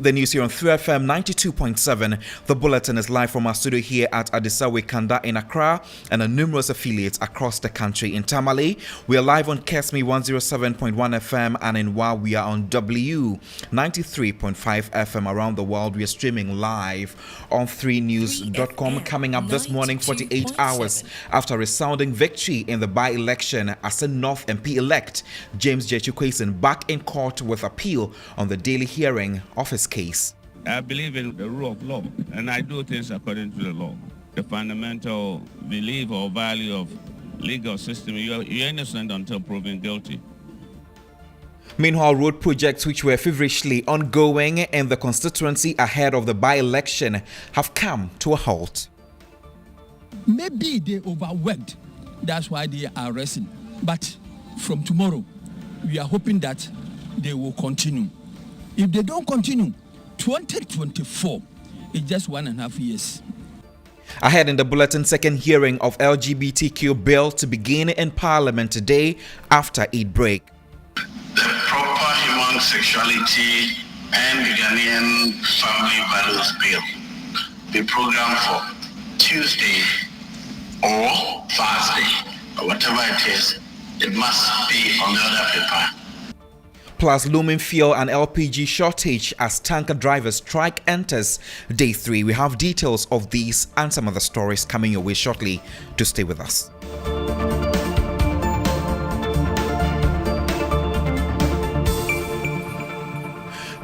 The news here on 3FM 92.7. The bulletin is live from our studio here at Adisawe Kanda in Accra and on numerous affiliates across the country. In Tamale, we are live on Kesmi 107.1 FM and in Wa we are on W 93.5 FM. Around the world, we are streaming live on 3news.com. Coming up this morning, 48 hours after a resounding victory in the by-election, Asin North MP elect James J. Chukwuesin back in court with appeal on the daily hearing of his case. I believe in the rule of law, and I do things according to the law. The fundamental belief or value of legal system, you're innocent until proven guilty. Meanwhile, road projects which were feverishly ongoing in the constituency ahead of the by-election have come to a halt. Maybe they overwhelmed. That's why they are arresting. But from tomorrow, we are hoping that they will continue. If they don't continue, 2024 is just 1.5 years. Ahead in the bulletin, second hearing of LGBTQ bill to begin in Parliament today after Eid break. The proper human sexuality and Ghanaian family values bill be programmed for Tuesday or Thursday, or whatever it is, it must be on the other paper. Plus looming fuel and LPG shortage as tanker drivers strike enters day 3. We have details of these and some other stories coming your way shortly. To stay with us.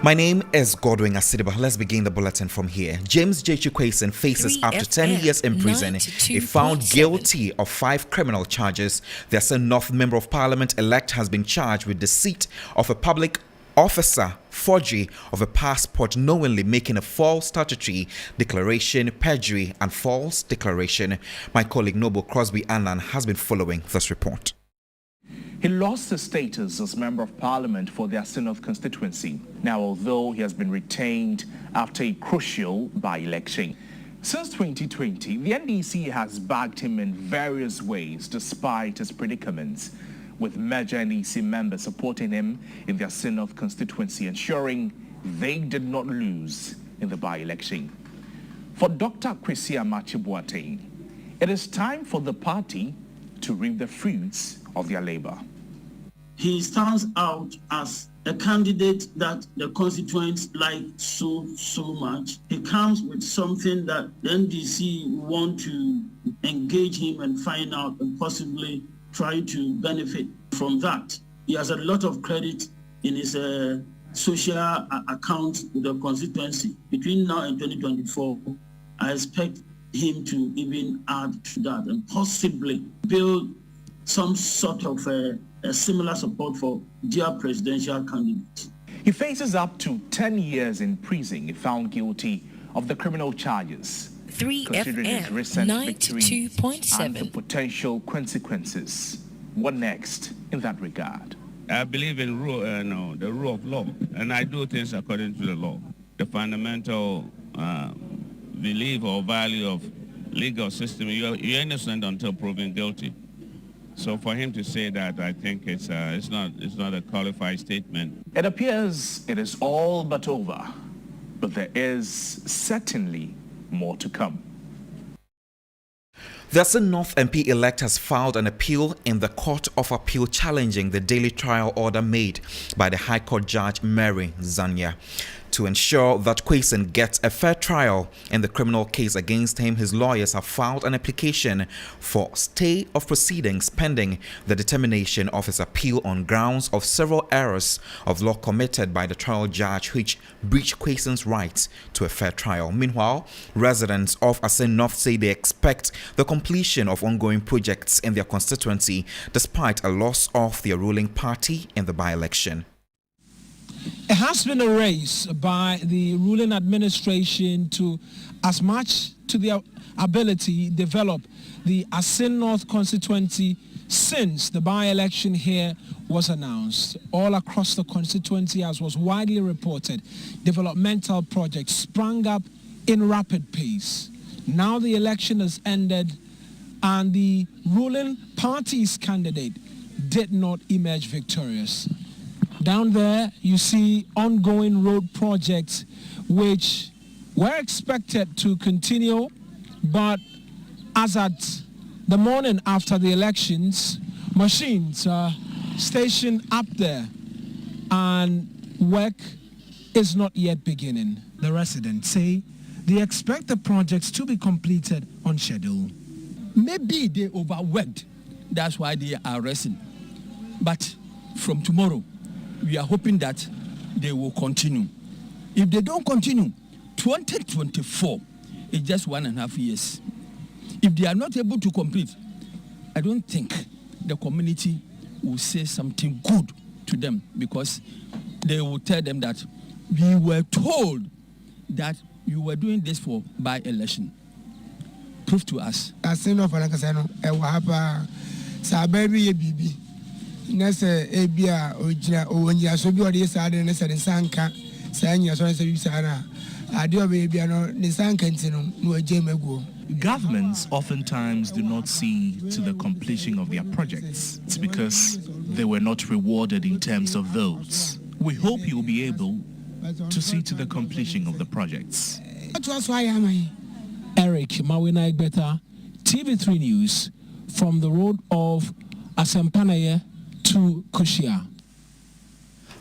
My name is Godwin Asediba. Let's begin the bulletin from here. James J. Chukwuesin faces up to 10 years in prison. He found guilty of 5 criminal charges. The Asin North Member of Parliament elect has been charged with deceit of a public officer, forgery of a passport, knowingly making a false statutory declaration, perjury and false declaration. My colleague Noble Crosby Annan has been following this report. He lost his status as Member of Parliament for the Asin North constituency. Now, although he has been retained after a crucial by-election. Since 2020, the NDC has backed him in various ways despite his predicaments, with major NDC members supporting him in the Asin North constituency, ensuring they did not lose in the by-election. For Dr. Kwesi Amachi-Boateng, it is time for the party to reap the fruits of their labor. He stands out as a candidate that the constituents like so much. He comes with something that the NDC want to engage him and find out and possibly try to benefit from that. He has a lot of credit in his social account with the constituency. Between now and 2024, I expect him to even add to that and possibly build some sort of a similar support for their presidential candidate. He faces up to 10 years in prison if found guilty of the criminal charges. 3FM 92.7 and the potential consequences. What next in that regard? I believe in the rule of law, and I do things according to the law. The fundamental belief or value of legal system, you're innocent until proven guilty. So for him to say that, I think it's not a qualified statement. It appears it is all but over, but there is certainly more to come. The Asin North MP elect has filed an appeal in the Court of Appeal challenging the daily trial order made by the High Court Judge Mary Zanya. To ensure that Kwuesin gets a fair trial in the criminal case against him, his lawyers have filed an application for stay of proceedings pending the determination of his appeal on grounds of several errors of law committed by the trial judge which breach Kwuesin's rights to a fair trial. Meanwhile, residents of Asin North say they expect the completion of ongoing projects in their constituency despite a loss of their ruling party in the by-election. It has been a race by the ruling administration to, as much to their ability, develop the Asin North constituency since the by-election here was announced. All across the constituency, as was widely reported, developmental projects sprang up in rapid pace. Now the election has ended and the ruling party's candidate did not emerge victorious. Down there, you see ongoing road projects which were expected to continue, but as at the morning after the elections, machines are stationed up there and work is not yet beginning. The residents say they expect the projects to be completed on schedule. Maybe they overworked. That's why they are resting. But from tomorrow, we are hoping that they will continue. If they don't continue, 2024 is just 1.5 years. If they are not able to complete, I don't think the community will say something good to them, because they will tell them that we were told that you were doing this for by-election. Prove to us. Governments oftentimes do not see to the completion of their projects. It's because they were not rewarded in terms of votes. We hope you will be able to see to the completion of the projects. Eric Mawina Igbeta, TV3 News, from the road of Asempanaye to Kushia.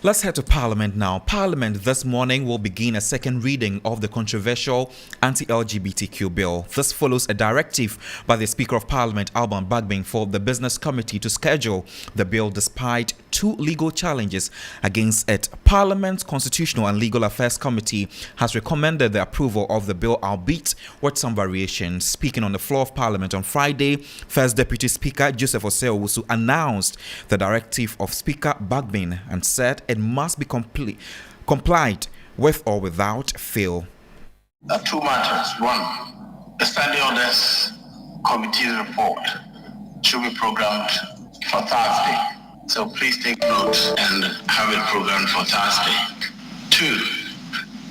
Let's head to Parliament now. Parliament this morning will begin a second reading of the controversial anti-LGBTQ bill. This follows a directive by the Speaker of Parliament, Alban Bagbin, for the Business Committee to schedule the bill despite two legal challenges against it. Parliament's Constitutional and Legal Affairs Committee has recommended the approval of the bill, albeit with some variations. Speaking on the floor of Parliament on Friday, First Deputy Speaker Joseph Osei-Owusu announced the directive of Speaker Bagbin and said it must be complied with or without fail. There are two matters. One, the study orders committee's report should be programmed for Thursday. So please take note and have it programmed for Thursday. Two,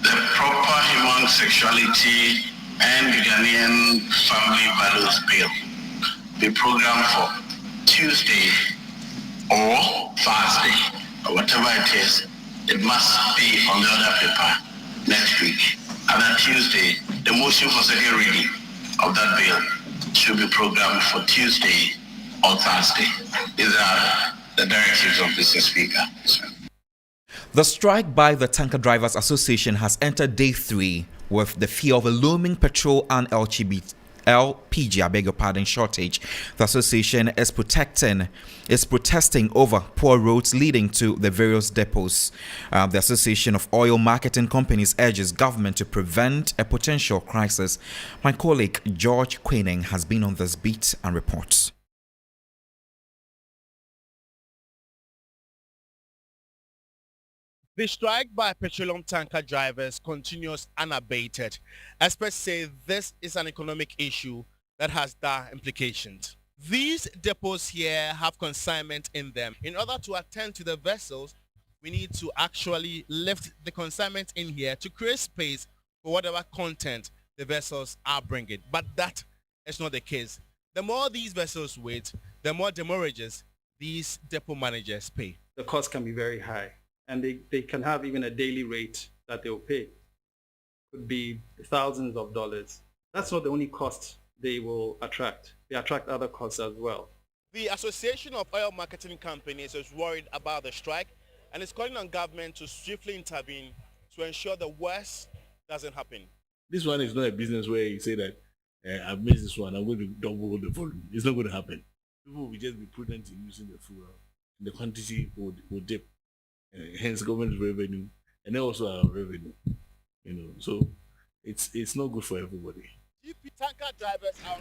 the proper human sexuality and Ghanaian family values bill be programmed for Tuesday or Thursday. Whatever it is, it must be on the other paper next week. And on Tuesday, the motion for second reading of that bill should be programmed for Tuesday or Thursday. These are the directives of Mr. Speaker. The strike by the Tanker Drivers Association has entered day 3 with the fear of a looming petrol and LPG shortage. The association is protesting over poor roads leading to the various depots. The Association of Oil Marketing Companies urges government to prevent a potential crisis. My colleague George Quaining has been on this beat and reports. The strike by petroleum tanker drivers continues unabated. Experts say this is an economic issue that has dire implications. These depots here have consignment in them. In order to attend to the vessels, we need to actually lift the consignment in here to create space for whatever content the vessels are bringing. But that is not the case. The more these vessels wait, the more demurrages these depot managers pay. The cost can be very high, and they can have even a daily rate that they'll pay. Could be thousands of dollars. That's not the only cost they will attract. They attract other costs as well. The Association of Oil Marketing Companies is worried about the strike and is calling on government to swiftly intervene to ensure the worst doesn't happen. This one is not a business where you say that I've missed this one, I'm going to double the volume. It's not going to happen. People will just be prudent in using the fuel. The quantity will dip. Hence government revenue and then also our revenue. So it's not good for everybody.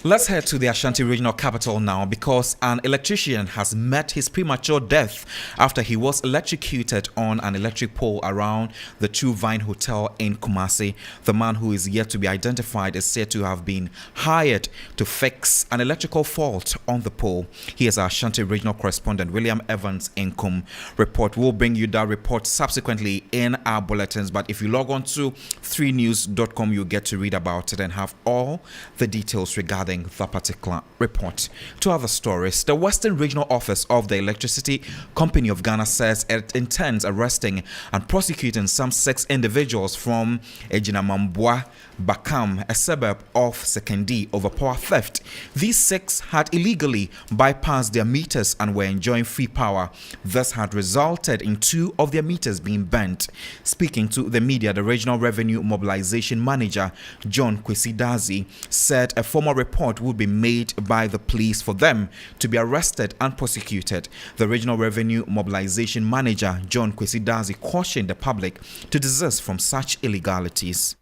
Let's head to the Ashanti regional capital now, because an electrician has met his premature death after he was electrocuted on an electric pole around the True Vine Hotel in Kumasi. The man, who is yet to be identified, is said to have been hired to fix an electrical fault on the pole. Here's our Ashanti regional correspondent William Evans Inkum report. We'll bring you that report subsequently in our bulletins, but if you log on to 3news.com, you'll get to read about it and have all all the details regarding the particular report. To other stories, the Western Regional Office of the Electricity Company of Ghana says it intends arresting and prosecuting some 6 individuals from Ejinamambwa, Bakam, a suburb of Sekondi, over power theft. These 6 had illegally bypassed their meters and were enjoying free power. This had resulted in 2 of their meters being burnt. Speaking to the media, the Regional Revenue Mobilization Manager, John Kwesi said a formal report would be made by the police for them to be arrested and prosecuted. The Regional Revenue Mobilization Manager, John Kwesi cautioned the public to desist from such illegalities.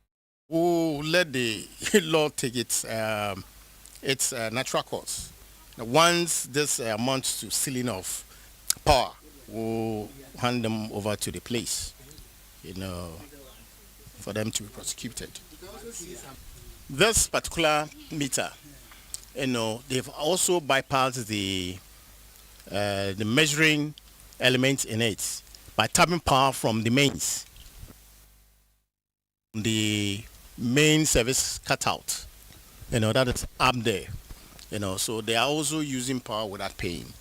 We'll let the law take its natural course. Now, once this amounts to sealing of power, we'll hand them over to the police, for them to be prosecuted. This particular meter, they've also bypassed the measuring elements in it by tapping power from the mains. The main service cutout, that is up there, so they are also using power without paying.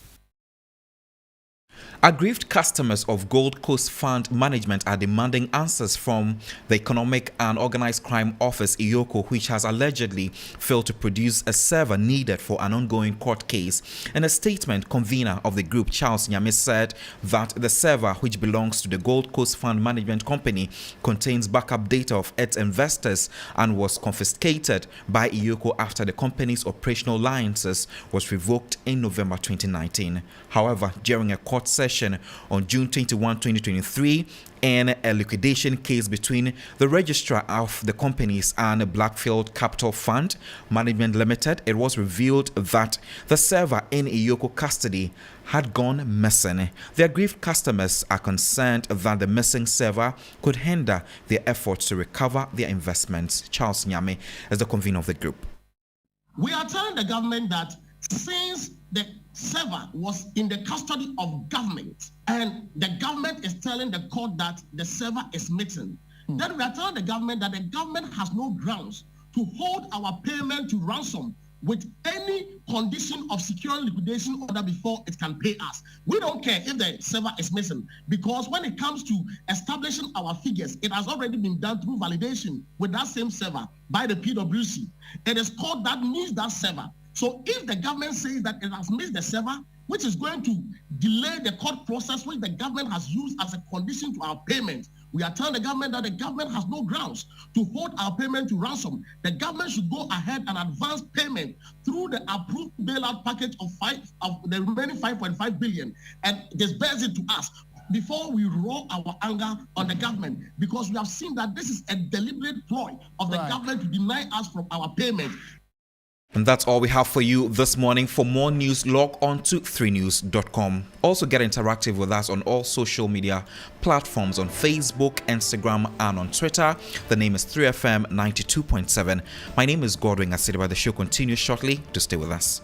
Aggrieved customers of Gold Coast Fund Management are demanding answers from the Economic and Organized Crime Office, IOCO, which has allegedly failed to produce a server needed for an ongoing court case. In a statement, convener of the group, Charles Nyame, said that the server, which belongs to the Gold Coast Fund Management Company, contains backup data of its investors and was confiscated by IOCO after the company's operational license was revoked in November 2019. However, during a court session on June 21, 2023, in a liquidation case between the registrar of the companies and Blackfield Capital Fund Management Limited, it was revealed that the server in IOCO custody had gone missing. The aggrieved customers are concerned that the missing server could hinder their efforts to recover their investments. Charles Nyame is the convener of the group. We are telling the government that since the server was in the custody of government and the government is telling the court that the server is missing, then we are telling the government that the government has no grounds to hold our payment to ransom with any condition of secure liquidation order before it can pay us. We don't care if the server is missing, because when it comes to establishing our figures, it has already been done through validation with that same server by the PwC. It is court that needs that server. So if the government says that it has missed the server, which is going to delay the court process, which the government has used as a condition to our payment, we are telling the government that the government has no grounds to hold our payment to ransom. The government should go ahead and advance payment through the approved bailout package of the remaining 5.5 billion and disburse it to us before we roll our anger on the government, because we have seen that this is a deliberate ploy of the government to deny us from our payment. And that's all we have for you this morning. For more news, log on to 3news.com. Also get interactive with us on all social media platforms on Facebook, Instagram, and on Twitter. The name is 3FM 92.7. My name is Godwin Asediba. The show continues shortly. To stay with us.